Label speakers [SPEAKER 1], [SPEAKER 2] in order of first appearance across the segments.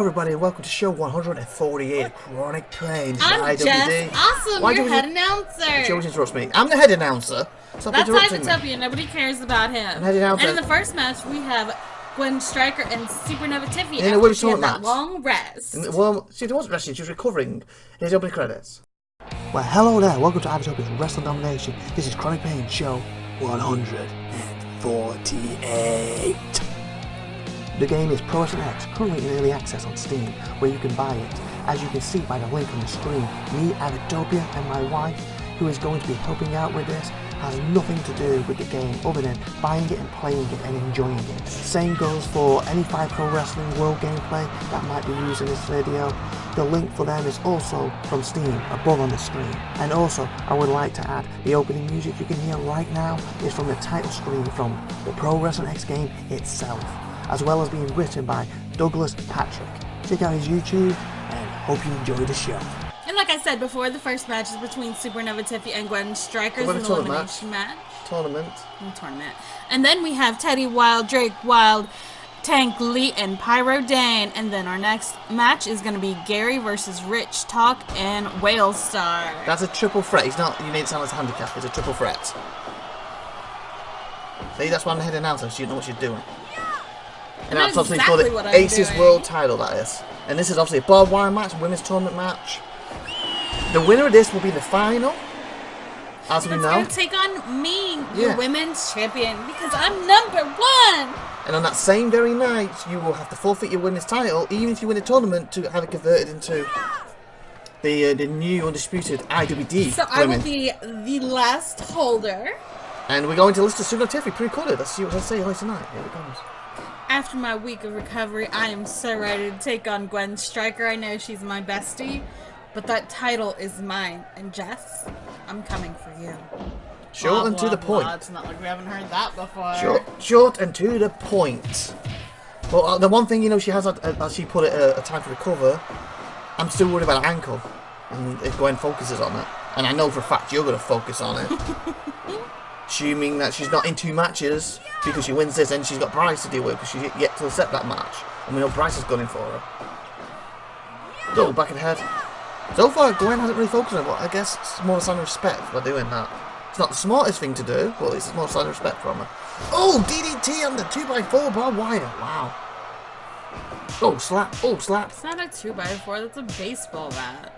[SPEAKER 1] everybody, and welcome to show 148 of Kronic Claims
[SPEAKER 2] I'm
[SPEAKER 1] IWD.
[SPEAKER 2] Jess. Awesome,
[SPEAKER 1] Why
[SPEAKER 2] your
[SPEAKER 1] do
[SPEAKER 2] head announcer.
[SPEAKER 1] She always interrupts me. I'm the head announcer. Stop
[SPEAKER 2] That's
[SPEAKER 1] interrupting me.
[SPEAKER 2] IVATOPIA. Nobody cares about him.
[SPEAKER 1] I'm head announcer.
[SPEAKER 2] And in the first match, we have Gwen Striker and SupernovaTiffy.
[SPEAKER 1] In a women's
[SPEAKER 2] she had
[SPEAKER 1] tournament
[SPEAKER 2] that long rest.
[SPEAKER 1] Well, she wasn't resting, she was recovering. Here's the opening credits. Well, hello there. Welcome to IVATOPIA'S Wrestling Domination. This is Kronic Pain Show 148. The game is Pro Wrestling X, currently in early access on Steam, where you can buy it. As you can see by the link on the screen, me, IVATOPIA, and my wife, who is going to be helping out with this, has nothing to do with the game other than buying it and playing it and enjoying it. Same goes for any 5 Pro Wrestling World gameplay that might be used in this video. The link for them is also from Steam, above on the screen. And also, I would like to add, the opening music you can hear right now is from the title screen from the Pro Wrestling X game itself, as well as being written by Douglas Pattrick. Check out his YouTube, and hope you enjoy the show.
[SPEAKER 2] And like I said before, the first match is between SupernovaTiffy and Gwen Striker's an elimination match.
[SPEAKER 1] Tournament.
[SPEAKER 2] And then we have Teddy Wild, Drake Wild, Tank Lee, and Pyro Dane. And then our next match is going to be Gary versus Rich Talk and Whale Star.
[SPEAKER 1] That's a triple threat. He's not, you need to sound like a handicap. It's a triple threat. See, that's why I'm the head announcer, so you know what you're doing. And that's obviously for the Aces World title, that is. And this is obviously a barbed wire match, women's tournament match. The winner of this will be the final, as we know.
[SPEAKER 2] That's going to take on me, your women's champion, because I'm #1.
[SPEAKER 1] And on that same very night, you will have to forfeit your women's title, even if you win the tournament, to have it converted into the new undisputed IWD.
[SPEAKER 2] So I will be the last holder.
[SPEAKER 1] And we're going to list the SupernovaTiffy pre-recorded. Let's see what they say later tonight. Here it comes.
[SPEAKER 2] After my week of recovery, I am so ready to take on Gwen Striker. I know she's my bestie, but that title is mine. And Jess, I'm coming for you.
[SPEAKER 1] Short and to the point.
[SPEAKER 2] It's not like we haven't heard that before.
[SPEAKER 1] Short and to the point. Well, the one thing, you know, she has, as she put it, a time to recover. I'm still worried about her ankle. And if Gwen focuses on it. And I know for a fact you're going to focus on it. Assuming that she's not in 2 matches because she wins this and she's got Bryce to deal with because she's yet to accept that match. And we know Bryce has gone in for her. Double back and head. So far, Gwen hasn't really focused on it, but I guess it's more a sign of respect by doing that. It's not the smartest thing to do, but it's more a sign of respect from her. Oh, DDT on the 2x4 barbed wire. Wow. Oh, slap. Oh, slap.
[SPEAKER 2] It's not a 2x4, that's a baseball bat.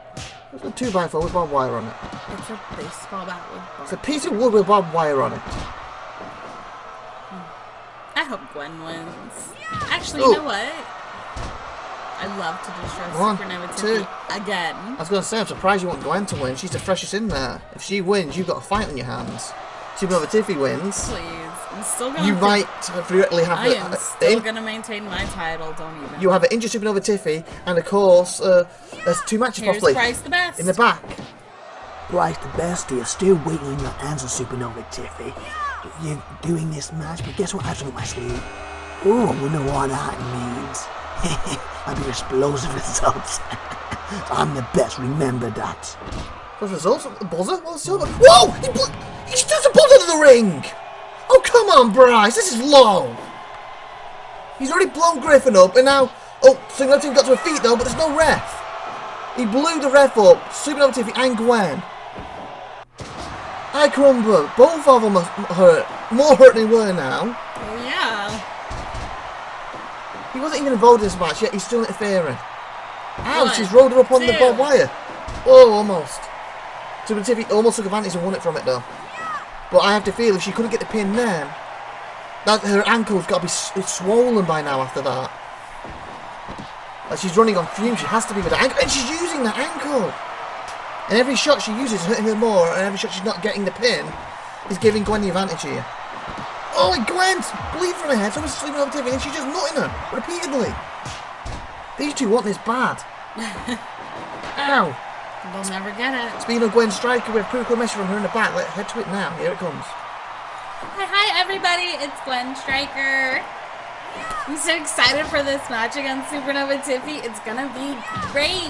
[SPEAKER 1] It's a 2x4 with barbed wire on it.
[SPEAKER 2] It's a baseball bat with barbed.
[SPEAKER 1] It's a piece of wood with barbed wire on it.
[SPEAKER 2] I hope Gwen wins. Actually, you know what? I'd love to destroy SupernovaTiffy again.
[SPEAKER 1] I was going to say, I'm surprised you want Gwen to win. She's the freshest in there. If she wins, you've got a fight on your hands. SupernovaTiffy wins.
[SPEAKER 2] Please. I'm still going to...
[SPEAKER 1] You might directly have...
[SPEAKER 2] I am still going to maintain my title, don't even.
[SPEAKER 1] You have an injured SupernovaTiffy, and of course, there's 2 matches possibly.
[SPEAKER 2] Here's Bryce the Best.
[SPEAKER 1] In the back.
[SPEAKER 3] Bryce the Best, you're still waiting on your answer, SupernovaTiffy. You're doing this match, but guess what I have on my sleeve? Oh, we know what that means. I'll be explosive results. I'm the best, remember that.
[SPEAKER 1] What results? The buzzer? What's the other? Whoa! He does a buzzer to the ring! Oh, come on, Bryce, this is low. He's already blown Griffin up, and now... Oh, SupernovaTiffy got to her feet, though, but there's no ref. He blew the ref up, SupernovaTiffy and Gwen. I crumble. Both of them are hurt. More hurt than they were now.
[SPEAKER 2] Oh, yeah.
[SPEAKER 1] He wasn't even involved in this match, yet he's still interfering. Ow,
[SPEAKER 2] 1,
[SPEAKER 1] she's rolled her up on the
[SPEAKER 2] 2.
[SPEAKER 1] barbed wire. Oh, almost. SupernovaTiffy almost took advantage and won it from it, though. But I have to feel if she couldn't get the pin then, that her ankle's got to be swollen by now after that. Like she's running on fumes, she has to be with the ankle, and she's using that ankle. And every shot she uses is hurting her more, and every shot she's not getting the pin is giving Gwen the advantage here. Oh, and Gwen's bleeding from her head, so was SupernovaTiffy, and she's just nutting her repeatedly. These two want this bad. Ow.
[SPEAKER 2] They'll never get it.
[SPEAKER 1] Speaking of Gwen Striker, we have a pretty cool message from her in the back. Let's head to it now. Here it comes.
[SPEAKER 2] Hi everybody, it's Gwen Striker. I'm so excited for this match against SupernovaTiffy. It's gonna be great.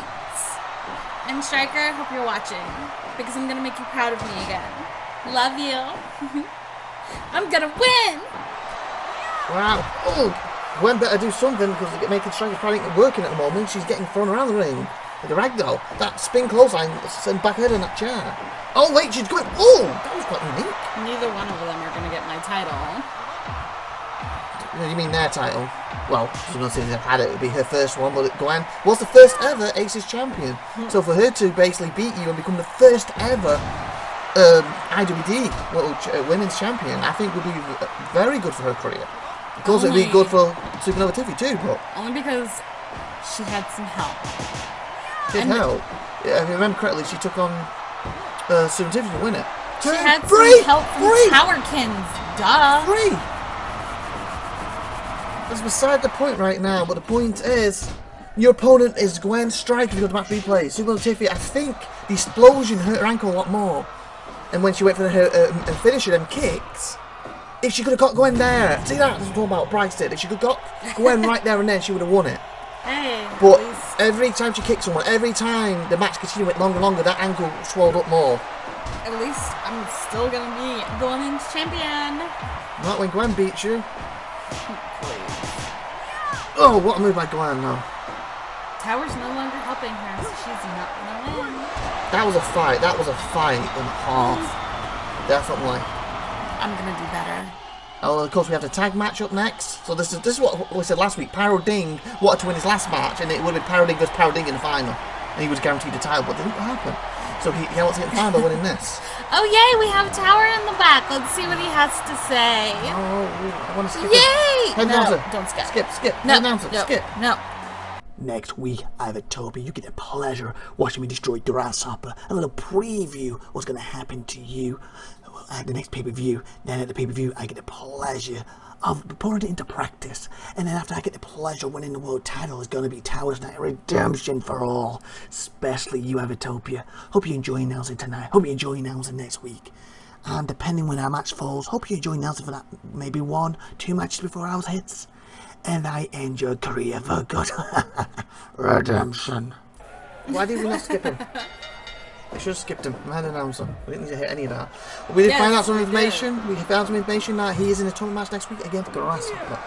[SPEAKER 2] And Striker, I hope you're watching, because I'm gonna make you proud of me again. Love you. I'm gonna win.
[SPEAKER 1] Wow. Oh, Gwen better do something because they're making Striker's probably working at the moment. She's getting thrown around the ring like a ragdoll. That spin clothesline sent back head in that chair. Oh wait, she's going. Oh, that was quite unique.
[SPEAKER 2] Neither one of them are going to get my title.
[SPEAKER 1] You mean their title? Well, she's going to say they've had it. It would be her first one, but Gwen was the first ever Aces champion. So for her to basically beat you and become the first ever IWD women's champion, I think would be very good for her career. Of course, it would be good for SupernovaTiffy too, but
[SPEAKER 2] only because she had some help.
[SPEAKER 1] She had help. Yeah, if you remember correctly, she took on SupernovaTiffy to win it.
[SPEAKER 2] She had some help from Towerkins. Duh.
[SPEAKER 1] Free. That's beside the point right now, but the point is, your opponent is Gwen Striker. You got the match replay. SupernovaTiffy, I think the explosion hurt her ankle a lot more. And when she went for her finisher, them kicks, if she could have got Gwen there, see that? That's what I'm talking about. Bryce did. If she could have got Gwen right there and then, she would have won it.
[SPEAKER 2] Hey.
[SPEAKER 1] But every time she kicked someone, every time the match continued longer and longer, that ankle swelled up more.
[SPEAKER 2] At least I'm still gonna be the women's champion.
[SPEAKER 1] Not when Gwen beats you.
[SPEAKER 2] Please.
[SPEAKER 1] Oh, what a move by Gwen now.
[SPEAKER 2] Tower's no longer helping her, so she's not gonna win.
[SPEAKER 1] That was a fight. That was a fight and a half. Definitely.
[SPEAKER 2] I'm gonna do better.
[SPEAKER 1] Oh, of course, we have the tag match up next. So this is what we said last week. Pyro Ding wanted to win his last match, and it would have been Pyro Ding versus Pyro Ding in the final, and he was guaranteed the title, but it didn't happen. So he wants to get the final by winning this.
[SPEAKER 2] Oh yay! We have Tower in the back. Let's see what he has to say.
[SPEAKER 1] Oh, I want to skip.
[SPEAKER 2] Yay!
[SPEAKER 1] Head
[SPEAKER 2] No,
[SPEAKER 1] announcer.
[SPEAKER 2] don't skip.
[SPEAKER 1] Skip.
[SPEAKER 2] No,
[SPEAKER 1] Head announcer.
[SPEAKER 2] no,
[SPEAKER 1] Skip.
[SPEAKER 2] no.
[SPEAKER 3] Next week, IVATOPIA, you get the pleasure watching me destroy Grasshopper. A little preview what's going to happen to you at the next pay-per-view. Then at the pay-per-view, I get the pleasure of putting it into practice. And then after I get the pleasure of winning the world title, it's going to be Tower's Night Redemption for all. Especially you, IVATOPIA. Hope you enjoy announcing tonight. Hope you enjoy announcing next week. And depending when our match falls, hope you enjoy announcing for that maybe 1-2 matches before ours hits. And I end your career for good. Redemption.
[SPEAKER 1] Why did we not skip him? I should have skipped him. I had an announcer. We didn't need to hit any of that. But we did find out some information. We found some information that he is in a tournament match next week against Grasshopper.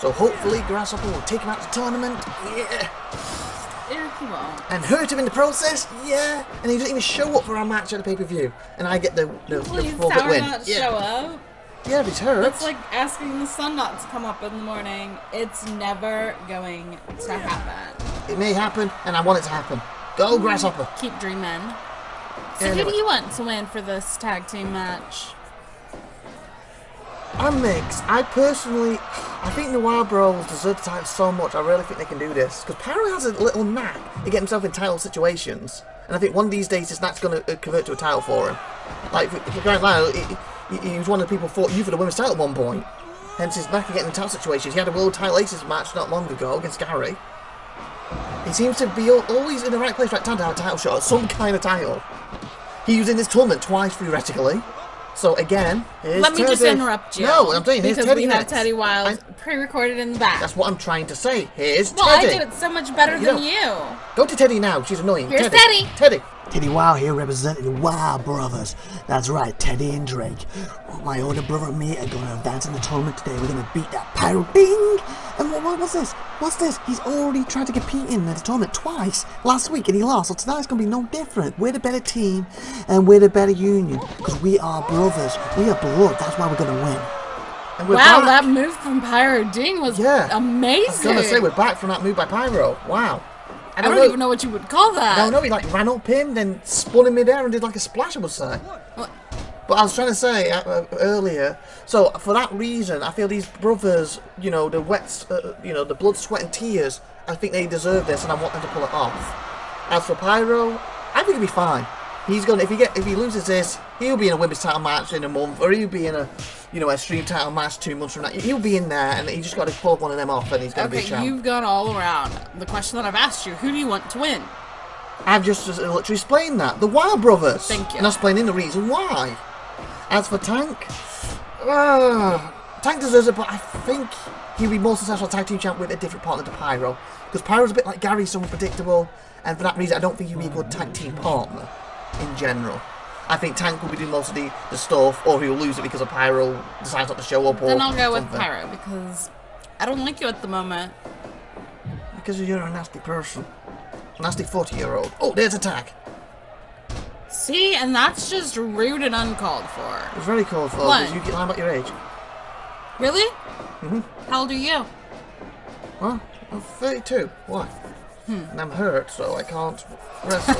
[SPEAKER 1] So hopefully Grasshopper will take him out to the tournament. Yeah.
[SPEAKER 2] He won't.
[SPEAKER 1] And hurt him in the process. Yeah. And he doesn't even show up for our match at the pay-per-view. And I get the
[SPEAKER 2] Please,
[SPEAKER 1] 4-bit
[SPEAKER 2] Tower
[SPEAKER 1] win.
[SPEAKER 2] not show up.
[SPEAKER 1] Yeah, if he's hurt.
[SPEAKER 2] It's like asking the sun not to come up in the morning. It's never going to happen.
[SPEAKER 1] It may happen, and I want it to happen. Go, Grasshopper.
[SPEAKER 2] Keep dreaming. So
[SPEAKER 1] Anyway.
[SPEAKER 2] who do you want to win for this tag team match?
[SPEAKER 1] I'm mixed. I think the Wild Bros deserve the title so much. I really think they can do this. Because Pyro has a little knack to get himself in title situations. And I think one of these days, that's going to convert to a title for him. Like, for Grant Lyle, he was one of the people who fought you for the women's title at one point. Hence his knack of getting in title situations. He had a World Title Aces match not long ago against Gary. He seems to be always in the right place, right time to have a title shot, some kind of title. He was in this tournament twice, theoretically. So again, here's
[SPEAKER 2] Let me
[SPEAKER 1] Teddy.
[SPEAKER 2] just interrupt you.
[SPEAKER 1] No, I'm saying here's
[SPEAKER 2] because
[SPEAKER 1] Teddy
[SPEAKER 2] we have
[SPEAKER 1] next.
[SPEAKER 2] Teddy Wild pre-recorded in the back.
[SPEAKER 1] That's what I'm trying to say. Here's
[SPEAKER 2] well,
[SPEAKER 1] Teddy.
[SPEAKER 2] I do it so much better
[SPEAKER 1] You
[SPEAKER 2] than
[SPEAKER 1] don't.
[SPEAKER 2] you.
[SPEAKER 1] Go to Teddy now. She's annoying.
[SPEAKER 2] Here's
[SPEAKER 1] Teddy. Teddy.
[SPEAKER 3] Teddy Wild here representing the Wild Brothers. That's right, Teddy and Drake. My older brother and me are going to advance in the tournament today. We're going to beat that Pyro Ding. And what's this? What's this? He's already tried to compete in the tournament twice last week and he lost. So tonight's going to be no different. We're the better team and we're the better union. Because we are brothers. We are blood. That's why we're going to win.
[SPEAKER 1] And we're
[SPEAKER 2] Wow,
[SPEAKER 1] back.
[SPEAKER 2] that move from Pyro Ding was
[SPEAKER 1] Yeah.
[SPEAKER 2] amazing.
[SPEAKER 1] I was going to say we're back from that move by Pyro. Wow.
[SPEAKER 2] I don't even know what you would call that.
[SPEAKER 1] No, he like ran up him, then spun in midair and did like a splash, I would say.
[SPEAKER 2] What?
[SPEAKER 1] But I was trying to say earlier, so for that reason, I feel these brothers, the the blood, sweat and tears, I think they deserve this and I want them to pull it off. As for Pyro, I think he'll be fine. He's gonna, if he loses this, he'll be in a women's title match in a month, or he'll be in a stream title match 2 months from now. He'll be in there, and he just got to pull one of them off, and he's gonna be a champ.
[SPEAKER 2] You've gone all around. The question that I've asked you: who do you want to win?
[SPEAKER 1] I've just literally explained that. The Wild Brothers.
[SPEAKER 2] Thank you.
[SPEAKER 1] And I'm explaining the reason why. As for Tank, Tank deserves it, but I think he'll be more successful tag team champ with a different partner to Pyro. Because Pyro's a bit like Gary, so unpredictable, and for that reason, I don't think he'll be a good tag team partner in general. I think Tank will be doing most of the stuff, or he'll lose it because of Pyro decides not to show up.
[SPEAKER 2] Then
[SPEAKER 1] or
[SPEAKER 2] I'll go with
[SPEAKER 1] something.
[SPEAKER 2] Pyro because I don't like you at the moment.
[SPEAKER 1] Because you're a nasty person. Nasty 40-year-old. Oh, there's a tag.
[SPEAKER 2] See, and that's just rude and uncalled for.
[SPEAKER 1] It's very called for
[SPEAKER 2] What?
[SPEAKER 1] because you get lying about your age.
[SPEAKER 2] Really?
[SPEAKER 1] Mm-hmm.
[SPEAKER 2] How old are you?
[SPEAKER 1] Well, I'm 32. Why? And I'm hurt, so I can't wrestle.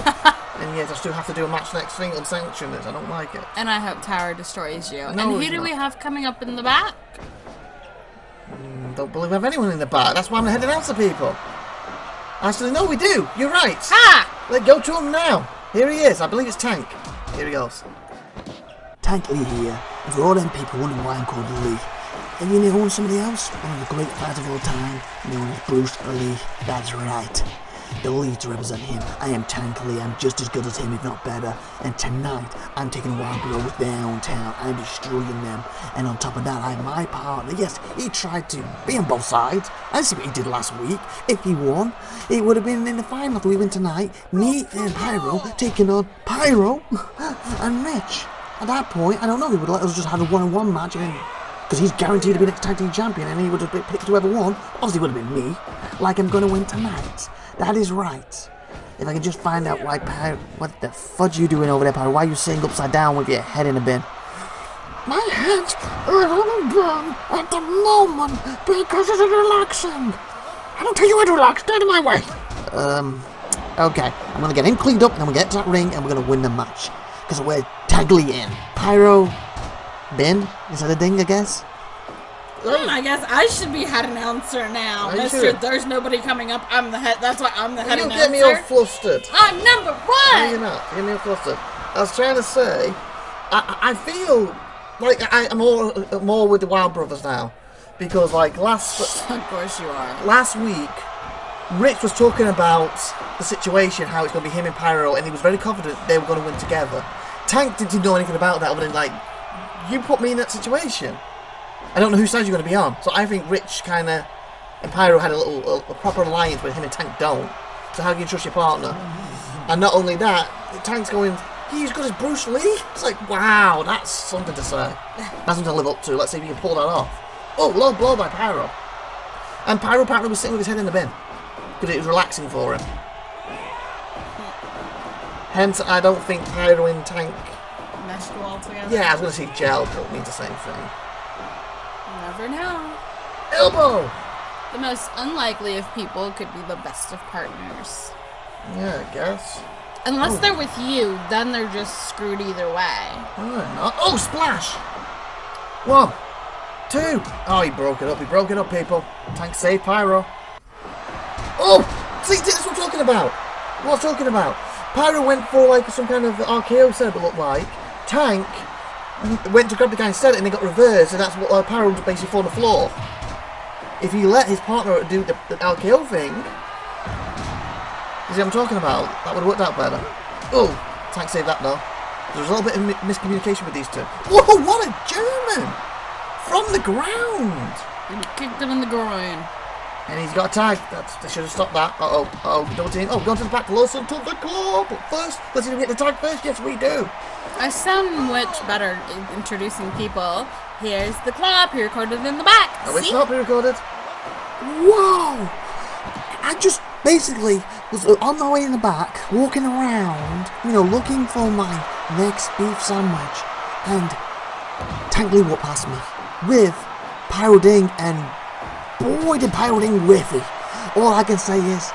[SPEAKER 1] And yet I still have to do a match next thing unsanctioned. I don't like it.
[SPEAKER 2] And I hope Tower destroys you.
[SPEAKER 1] No,
[SPEAKER 2] and who
[SPEAKER 1] he's
[SPEAKER 2] do
[SPEAKER 1] not.
[SPEAKER 2] we have coming up in the back?
[SPEAKER 1] Don't believe I have anyone in the back. That's why I'm the head announcer, people. Actually, no, we do. You're right.
[SPEAKER 2] Ha!
[SPEAKER 1] Let's go to him now. Here he is. I believe it's Tank. Here he goes.
[SPEAKER 3] Tank Lee here, and for all them people wondering why I'm called Lee. And you know somebody else? One of the great fighters of all time, known as Bruce Lee. That's right. The Lee to represent him. I am Tank Lee. I'm just as good as him, if not better. And tonight, I'm taking Wild Bros downtown. I'm destroying them. And on top of that, I have my partner. Yes, he tried to be on both sides. I see what he did last week. If he won, it would have been in the final that we win tonight. Me and Pyro taking on Pyro and Rich. At that point, I don't know, he would let us just have a one-on-one match and because he's guaranteed to be next tag team champion and he would have picked whoever won. Obviously it would have been me. Like I'm going to win tonight. That is right. If I can just find out why Pyro... What the fudge are you doing over there, Pyro? Why are you sitting upside down with your head in a bin?
[SPEAKER 4] My head is on a gun at the moment because it's relaxing. I don't tell you how to relax. Get out of my way.
[SPEAKER 3] Okay. I'm going to get him cleaned up and then we'll get to that ring and we're going to win the match. Because we're tagly in. Pyro... Bin? Is that a ding, I guess?
[SPEAKER 2] I guess I should be head announcer now.
[SPEAKER 1] Are you
[SPEAKER 2] Mister,
[SPEAKER 1] sure?
[SPEAKER 2] there's nobody coming up. I'm the head. That's why I'm the head
[SPEAKER 1] You
[SPEAKER 2] announcer.
[SPEAKER 1] get me all flustered.
[SPEAKER 2] I'm number one.
[SPEAKER 1] No, you're not. You get me all flustered. I was trying to say, I feel like I'm more with the Wild Brothers now. Because, like, last
[SPEAKER 2] Of course you are.
[SPEAKER 1] last week, Rich was talking about the situation, how it's going to be him and Pyro, and he was very confident they were going to win together. Tank didn't know anything about that other than, like, you put me in that situation. I don't know whose side you're going to be on. So I think Rich kind of and Pyro had a proper alliance with him and Tank don't. So how can you trust your partner? And not only that, Tank's going, he's good as Bruce Lee? It's like, wow, that's something to say. That's something to live up to. Let's see if you can pull that off. Oh, low blow by Pyro. And Pyro apparently was sitting with his head in the bin. Because it was relaxing for him. Hence, I don't think Pyro and Tank...
[SPEAKER 2] Meshed well together.
[SPEAKER 1] Yeah, I was going to say gel, but it means the same thing.
[SPEAKER 2] You never know.
[SPEAKER 1] Elbow!
[SPEAKER 2] The most unlikely of people could be the best of partners.
[SPEAKER 1] Yeah, I guess.
[SPEAKER 2] Unless they're with you, then they're just screwed either way.
[SPEAKER 1] Oh, they're not. Oh, splash! 1, 2. Oh, he broke it up. He broke it up, people. Tank saved Pyro. Oh! See, this is what I'm talking about. What I'm talking about. Pyro went for like some kind of RKO setup, it looked like. Tank went to grab the guy and set it and they got reversed, and that's what Pyro basically fell on the floor. If he let his partner do the RKO thing, you see what I'm talking about? That would have worked out better. Oh, Tank saved that though. There's a little bit of miscommunication with these two. Whoa, what a German! From the ground!
[SPEAKER 2] And he kicked him in the groin.
[SPEAKER 1] And he's got a tag. They should have stopped that. Double team. Oh, going to the back. Listen to the club. But first, let's see if we get the tag first. Yes, we do.
[SPEAKER 2] I sound much better introducing people. Here's the clap, pre-recorded in the back.
[SPEAKER 1] Oh, it's
[SPEAKER 2] See?
[SPEAKER 1] not pre-recorded.
[SPEAKER 3] Whoa! I just basically was on my way in the back, walking around, looking for my next beef sandwich, and Tank Lee walked past me with Pyro Ding, and boy did Pyro Ding whiffy. All I can say is,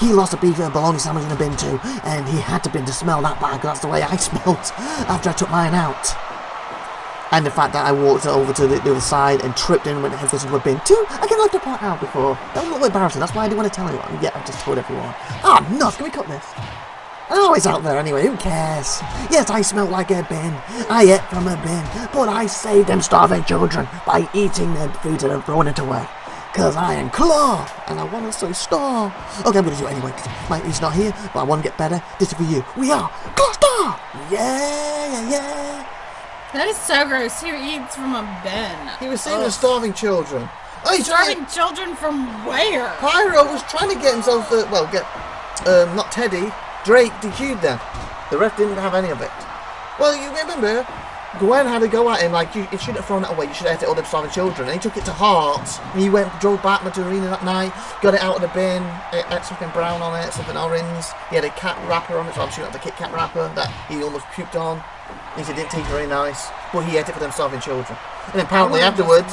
[SPEAKER 3] he lost a beef bologna sandwich in a bin too, and he had to bin to smell that bag. That's the way I smelt after I took mine out. And the fact that I walked over to the other side and tripped in and went headfirst into a bin too, I can like to point out before. That was a little embarrassing, that's why I didn't want to tell anyone. Yeah, I just told everyone. Ah, nuts, can we cut this? Oh, it's out there anyway, who cares? Yes, I smelt like a bin. I ate from a bin, but I saved them starving children by eating their food and throwing it away. Because I am Claw, and I want to say Star. Okay, I'm going to do it anyway, because he's not here, but I want to get better. This is for you. We are Claw Star! Yeah.
[SPEAKER 2] That is so gross. Who eats from a bin?
[SPEAKER 1] He was saying the starving children. Oh, he's
[SPEAKER 2] Starving children from where?
[SPEAKER 1] Pyro was trying to get himself, not Teddy, Drake DQ'd them. The ref didn't have any of it. Well, you remember, Gwen had to go at him like, you shouldn't have thrown that away, you should have hit all them starving children. And he took it to heart. And he drove back to the arena that night, got it out of the bin, it had something brown on it, something orange. He had a cat wrapper on it, so I'm shooting at the Kit Kat wrapper that he almost puked on. He said it didn't taste very nice, but he ate it for them starving children. And then apparently afterwards,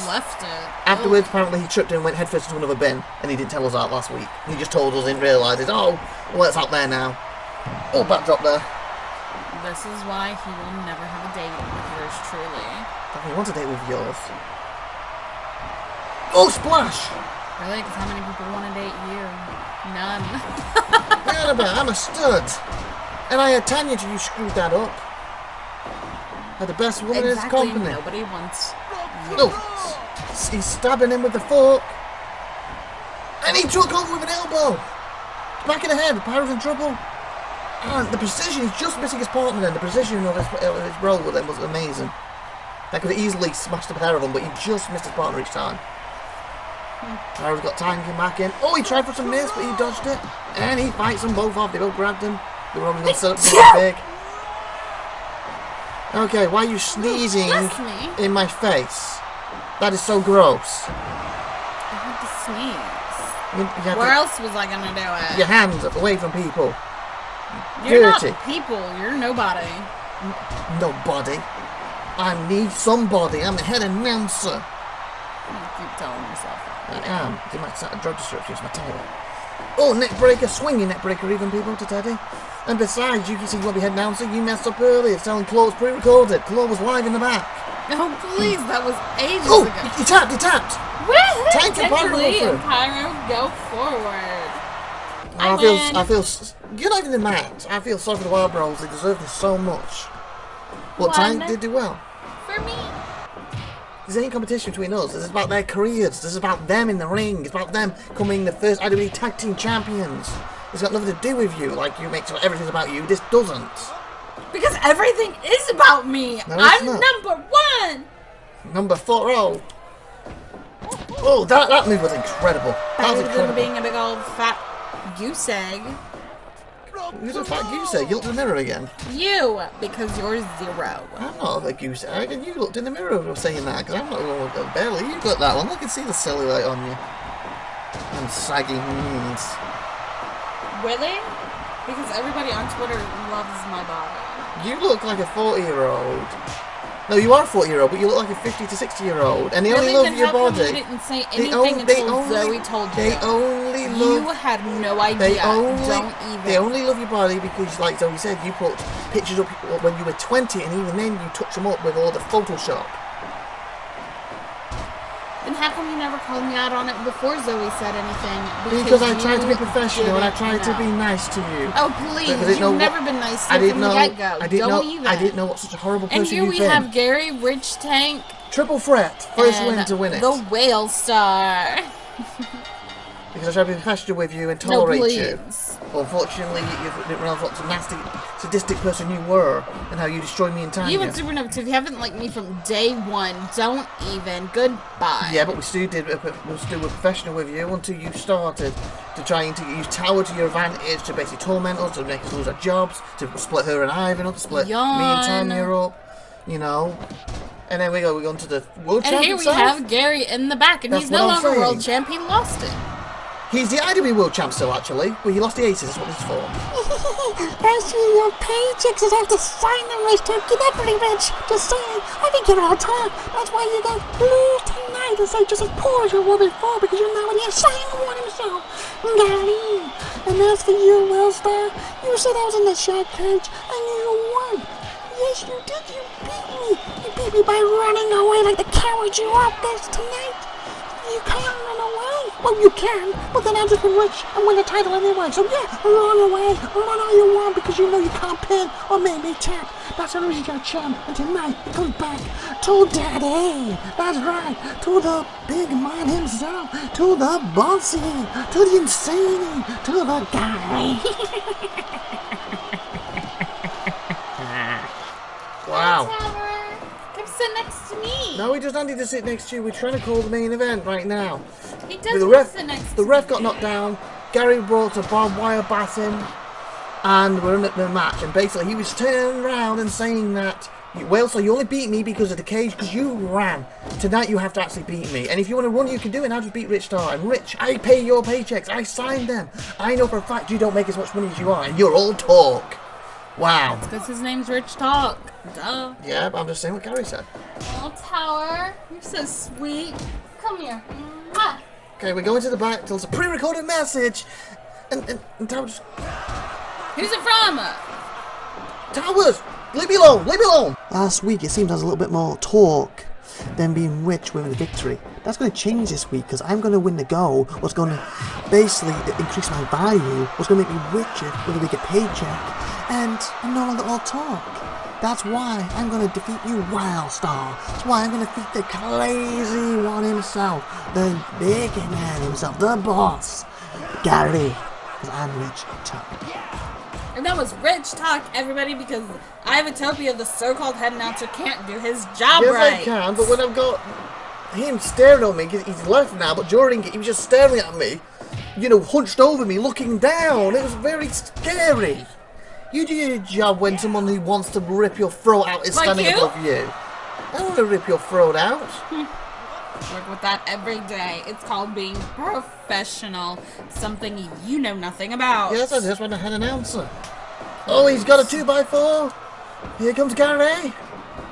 [SPEAKER 1] apparently he tripped and went headfirst into another bin, and he didn't tell us that last week. He just told us, didn't realise it. Oh, well, it's out there now. Oh, backdrop there.
[SPEAKER 2] This is why he will never have a date with yours truly.
[SPEAKER 1] He wants a date with yours. Oh, splash!
[SPEAKER 2] Really? Because how many people want to date you? None.
[SPEAKER 1] I'm a stud. And I had Tanya till you screwed that up. Had the best woman in his company.
[SPEAKER 2] Nobody wants you.
[SPEAKER 1] No. He's stabbing him with the fork. And he took over with an elbow. Back in the head. The Pirate's in trouble. And the precision, he's just missing his partner then. The precision of his roll with them was amazing. That could have easily smashed the pair of them, but he just missed his partner each time. Pirate's got time, came back in. Oh, he tried for some miss, but he dodged it. And he fights them both off. They both grabbed him. They were only going to set up something big. Okay, why are you sneezing in my face? That is so gross.
[SPEAKER 2] I had to sneeze.
[SPEAKER 1] Where
[SPEAKER 2] else was I going to do it?
[SPEAKER 1] Your hands away from people.
[SPEAKER 2] You're
[SPEAKER 1] dirty.
[SPEAKER 2] Not people. You're nobody.
[SPEAKER 1] Nobody. I need somebody. I'm the head announcer.
[SPEAKER 2] You keep telling yourself that.
[SPEAKER 1] I am. It's my drug description. It's my title. Oh, neck breaker. Swinging neck breaker even, people, to Teddy. And besides, you can see you want to be head announcer. You messed up earlier. It's telling Claude's pre-recorded. Claude was live in the back.
[SPEAKER 2] Oh, please. That was ages
[SPEAKER 1] ago.
[SPEAKER 2] Oh,
[SPEAKER 1] he tapped. He tapped.
[SPEAKER 2] Time to Pyro go forward.
[SPEAKER 1] I feel. You're not even the match. I feel sorry for the Wild Bros. They deserve this so much. What Tank did do well.
[SPEAKER 2] For me.
[SPEAKER 1] There's any competition between us. This is about their careers. This is about them in the ring. It's about them becoming the first IWD Tag Team Champions. It's got nothing to do with you. Like, you make sure everything's about you. This doesn't.
[SPEAKER 2] Because everything is about me.
[SPEAKER 1] No,
[SPEAKER 2] I'm number one.
[SPEAKER 1] Number 4-0. Oh, that move was incredible. That was incredible.
[SPEAKER 2] Than being a big old fat goose egg.
[SPEAKER 1] Who's a fat goose egg? You looked in the mirror again.
[SPEAKER 2] You, because you're 0.
[SPEAKER 1] I'm not a goose egg, and you looked in the mirror saying that, because I'm not going with the belly. You got that one. I can see the cellulite on you. And saggy knees.
[SPEAKER 2] Really? Because everybody on Twitter loves my body.
[SPEAKER 1] You look like a 40-year-old. No, you are a 40-year-old, but you look like a 50 to 60-year-old, and they only love your body.
[SPEAKER 2] You didn't say anything until Zoe told you.
[SPEAKER 1] They only love.
[SPEAKER 2] You had no idea.
[SPEAKER 1] They only love your body because, like Zoe said, you put pictures up when you were 20, and even then you touch them up with all the Photoshop.
[SPEAKER 2] Then how come you never called me out on it before Zoe said anything?
[SPEAKER 1] Because I tried to be professional and I tried to be nice to you.
[SPEAKER 2] Oh, please. You've never been nice to me from the get-go. I
[SPEAKER 1] didn't know what such a horrible person you've been.
[SPEAKER 2] And here we have Gary, Rich Tank.
[SPEAKER 1] Triple threat. First win to win it.
[SPEAKER 2] The Whale Star.
[SPEAKER 1] Because I tried to be professional with you and tolerate you. Unfortunately, you didn't realize what a nasty, sadistic person you were and how you destroyed me in time.
[SPEAKER 2] You and SupernovaTiffy haven't liked me from day one. Don't even. Goodbye.
[SPEAKER 1] Yeah, but we still were professional with you until you started to try to use Tower to your advantage to basically torment us, to make us lose our jobs, to split her and Ivan up, to split me and Tanya up, you know. And then we go on to the world champ.
[SPEAKER 2] And here we have Gary in the back, and he's no longer world champ. He lost it.
[SPEAKER 1] He's the IWD World Champ still, actually, but he lost the Aces, that's what this is for.
[SPEAKER 4] I see your paychecks have to sign the race to get every rich. Just saying, I think you're all time. That's why you got lose tonight and say just as poor as you were before because you're now with the Shining One himself, Gary. And as for you, Wellstar, you said I was in the shark cage and you won. Yes, you did. You beat me. You beat me by running away like the coward you are this tonight. You can't run away. Well, you can, but then I'll just be rich and win the title anyway. So yeah, run away, run all you want because you know you can't pin or make me tap. That's the reason you're champ. And tonight he comes back to Daddy. That's right, to the big man himself, to the bossy, to the insane, to the guy.
[SPEAKER 1] Wow.
[SPEAKER 2] Sit next to me.
[SPEAKER 1] No, he doesn't need to sit next to you. We're trying to call the main event right now.
[SPEAKER 2] He does sit next to me.
[SPEAKER 1] The ref got knocked down. Gary brought a barbed wire bat in, and we're in the match. And basically, he was turning around and saying that Well, so you only beat me because of the cage, because you ran. Tonight you have to actually beat me. And if you want to run, you can do it. I'll just beat Rich Star. And Rich, I pay your paychecks. I signed them. I know for a fact you don't make as much money as you are, and you're all talk. Wow.
[SPEAKER 2] It's because his name's Rich Talk. Duh.
[SPEAKER 1] Yeah, but I'm just saying what Gary said.
[SPEAKER 2] Oh, Tower, you're so sweet. Come here. Mwah.
[SPEAKER 1] Okay, we're going to the back till it's a pre-recorded message. And Tower just...
[SPEAKER 2] Who's it from?
[SPEAKER 1] Towers! Leave me alone! Leave me alone!
[SPEAKER 3] Last week it seemed there was a little bit more talk than being rich winning the victory. That's going to change this week because I'm going to win the goal. What's going to basically increase my value. What's going to make me richer with a bigger paycheck. And I'm no longer all talk. That's why I'm going to defeat you, Wildstar. That's why I'm going to defeat the crazy one himself. The big man himself. The boss. Gary. Because I'm Rich Talk.
[SPEAKER 2] And that was Rich Talk, everybody, because IVATOPIA, the so-called head announcer, can't do his job right.
[SPEAKER 1] Yes, I can, but when I've got him staring at me, he's left now, but during it, he was just staring at me, you know, hunched over me, looking down. It was very scary. You do your job when someone who wants to rip your throat out is standing above you. I don't want to rip your throat out.
[SPEAKER 2] Work with that every day. It's called being professional. Something you know nothing about.
[SPEAKER 1] Yes, I just want a head announcer. Oh, he's got a 2x4. Here comes Gary.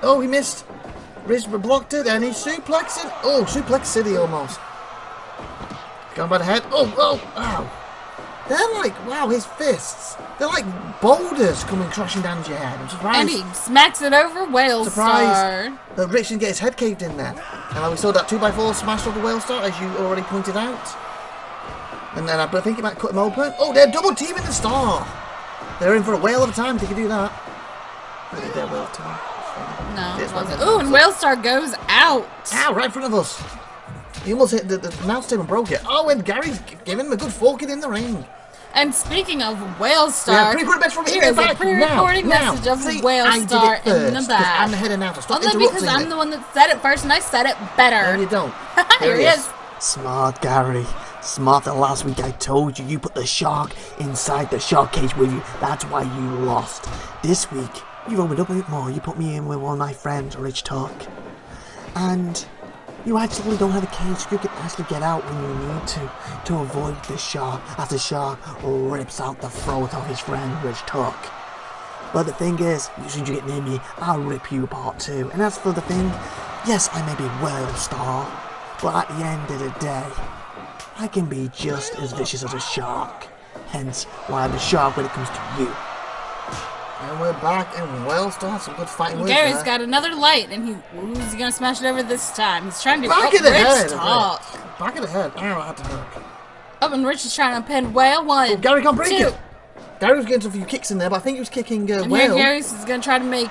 [SPEAKER 1] Oh, he missed. Riz blocked it, and he's suplexing. Oh, Suplex City almost. Going by the head. Oh, ow. They're like, wow, his fists. They're like boulders coming crashing down to your head. I'm surprised.
[SPEAKER 2] And he smacks it over Wildstar.
[SPEAKER 1] Surprised that Rich didn't get his head caved in there. And we saw that 2x4 smashed over Wildstar, as you already pointed out. And then I think it might cut him open. Oh, they're double teaming the Star. They're in for a whale of a time if they can do that. I think they're whale time.
[SPEAKER 2] No, it wasn't. Ooh, and Wildstar goes out.
[SPEAKER 1] Ow, right in front of us. He almost hit the mouse table and broke it. Oh, and Gary's giving him a good forking in the ring.
[SPEAKER 2] And speaking of Wildstar,
[SPEAKER 1] here's
[SPEAKER 2] a pre-recording message of Wildstar in the back.
[SPEAKER 1] I'm the head announcer. Stop
[SPEAKER 2] Only because I'm the one that said it first and I said it better.
[SPEAKER 1] No, you don't.
[SPEAKER 2] Here he is.
[SPEAKER 3] Smart, Gary. Smarter. Last week I told you you put the shark inside the shark cage with you. That's why you lost. This week, you've opened up a bit more. You put me in with one of my friends, Rich Talk. And you actually don't have a cage. You can actually get out when you need to avoid the shark as the shark rips out the throat of his friend, Rich Talk. But the thing is, as soon as you get near me, I'll rip you apart too. And as for the thing, yes, I may be Wildstar, but at the end of the day, I can be just as vicious as a shark. Hence, why I'm the shark when it comes to you.
[SPEAKER 1] And we're back, and Wildstar had some good fighting with
[SPEAKER 2] Gary's got another light, and who's he gonna smash it over this time? He's trying to
[SPEAKER 1] back in the head.
[SPEAKER 2] Talk.
[SPEAKER 1] Back in the head. Ow, I had to hurt.
[SPEAKER 2] Oh, and Rich is trying to pin Whale. One.
[SPEAKER 1] Oh, Gary can't break
[SPEAKER 2] 2.
[SPEAKER 1] it. Gary was getting a few kicks in there, but I think he was kicking
[SPEAKER 2] and
[SPEAKER 1] Whale.
[SPEAKER 2] Here Gary's is gonna try to make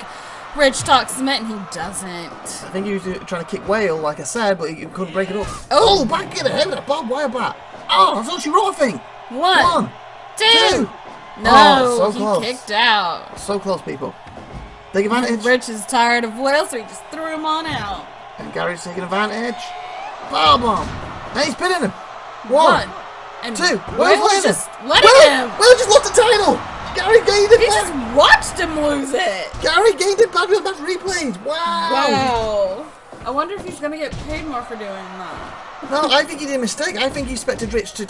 [SPEAKER 2] Rich Talk submit, and he doesn't.
[SPEAKER 1] I think he was trying to kick Whale, like I said, but he couldn't break it up. Oh, back in the head with a barbed wire bat. Oh, that's all she wrote, I think.
[SPEAKER 2] 1, 2. No,
[SPEAKER 1] oh, so close.
[SPEAKER 2] He kicked out.
[SPEAKER 1] So close, people. Take advantage.
[SPEAKER 2] Rich is tired of Whale, so he just threw him on out.
[SPEAKER 1] And Gary's taking advantage. Power bomb. And he's pinning him. 1,
[SPEAKER 2] and
[SPEAKER 1] 2.
[SPEAKER 2] Whale just letting him.
[SPEAKER 1] Whale just lost the title. Gary gained it
[SPEAKER 2] He
[SPEAKER 1] back.
[SPEAKER 2] just watched him lose it.
[SPEAKER 1] Gary gained it back with match replays. Wow.
[SPEAKER 2] I wonder if he's gonna get paid more for doing that.
[SPEAKER 1] No, I think he did a mistake. I think he expected Rich to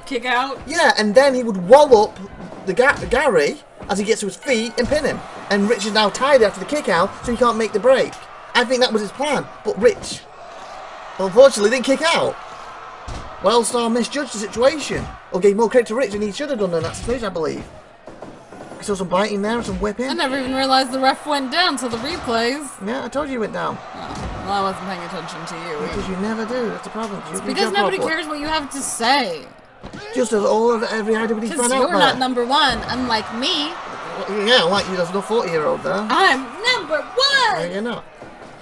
[SPEAKER 2] kick out.
[SPEAKER 1] Yeah, and then he would wallop the Gary as he gets to his feet and pin him. And Rich is now tied after the kick out, so he can't make the break. I think that was his plan, but Rich, unfortunately, didn't kick out. Wildstar misjudged the situation, or gave more credit to Rich than he should have done in that situation, I believe. We saw some biting there and some whipping.
[SPEAKER 2] I never even realized the ref went down till the replays.
[SPEAKER 1] Yeah, I told you he went down.
[SPEAKER 2] Oh, well, I wasn't paying attention to you.
[SPEAKER 1] Because you never do. That's the problem.
[SPEAKER 2] It's because nobody cares what you have to say.
[SPEAKER 1] Just as all of every IWD fan out there.
[SPEAKER 2] Because you're not number one, unlike me.
[SPEAKER 1] Yeah, like you, there's no 40-year-old there.
[SPEAKER 2] I'm number one!
[SPEAKER 1] No, you're not.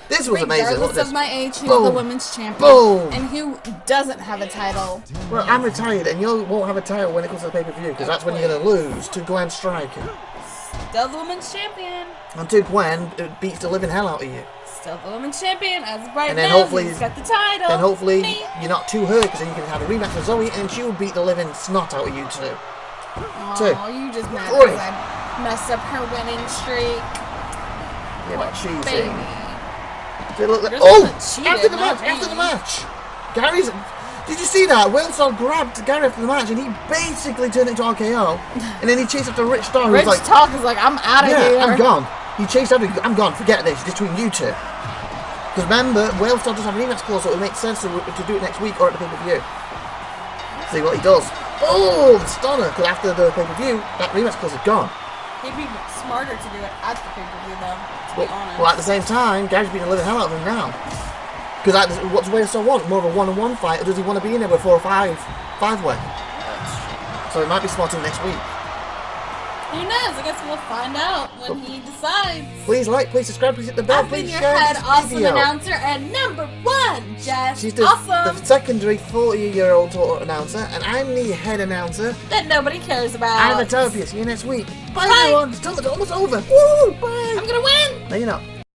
[SPEAKER 1] This was amazing.
[SPEAKER 2] Regardless of my age, who's
[SPEAKER 1] Boom.
[SPEAKER 2] the women's champion.
[SPEAKER 1] Boom.
[SPEAKER 2] And who doesn't have a title.
[SPEAKER 1] Well, I'm retired, and you won't have a title when it comes to the pay-per-view, because that's when you're going to lose to Gwen Striker.
[SPEAKER 2] Still the women's champion.
[SPEAKER 1] Until Gwen beats the living hell out of you.
[SPEAKER 2] Still the women's champion as of right
[SPEAKER 1] and then
[SPEAKER 2] now.
[SPEAKER 1] Hopefully,
[SPEAKER 2] he's got the title.
[SPEAKER 1] Then hopefully you're not too hurt, because then you can have a rematch with Zoe, and she will beat the living snot out of you too.
[SPEAKER 2] Oh, you just mad because I messed up her winning streak.
[SPEAKER 1] Yeah, about cheating.
[SPEAKER 2] Baby.
[SPEAKER 1] So look,
[SPEAKER 2] You're
[SPEAKER 1] oh!
[SPEAKER 2] the one that cheated,
[SPEAKER 1] After the match! Gary's... Did you see that? Wilson grabbed Gary after the match and he basically turned it into RKO. And then he chased after Rich Star, who was like...
[SPEAKER 2] Talk is like, I'm out of here.
[SPEAKER 1] Yeah, I'm gone. He chased after... I'm gone. Forget this. It's between you two. Because remember, Whalestar doesn't have a rematch clause, so it makes sense to do it next week or at the pay-per-view. See what he does. Oh, stunner! Because after the pay-per-view, that rematch clause is gone.
[SPEAKER 2] He'd be smarter to do it at the pay-per-view, though, to be honest.
[SPEAKER 1] Well, at the same time, Gary's beating the living hell out of him now. Because what's Whalestar want? More of a one-on-one fight, or does he want to be in there with 4 or 5 way? So it might be smarter next week.
[SPEAKER 2] Who knows? I guess we'll find out when he decides.
[SPEAKER 1] Please like, please subscribe, please hit the bell,
[SPEAKER 2] I've been
[SPEAKER 1] please
[SPEAKER 2] your
[SPEAKER 1] share
[SPEAKER 2] head
[SPEAKER 1] this
[SPEAKER 2] awesome
[SPEAKER 1] video.
[SPEAKER 2] announcer and #1, Jess.
[SPEAKER 1] She's the
[SPEAKER 2] awesome.
[SPEAKER 1] secondary 40-year-old announcer, and I'm the head announcer.
[SPEAKER 2] That nobody cares about.
[SPEAKER 1] IVATOPIA'S. See you next week. Bye,
[SPEAKER 2] Bye.
[SPEAKER 1] everyone. It's almost over. Woo! Bye.
[SPEAKER 2] I'm gonna win.
[SPEAKER 1] No, you're not.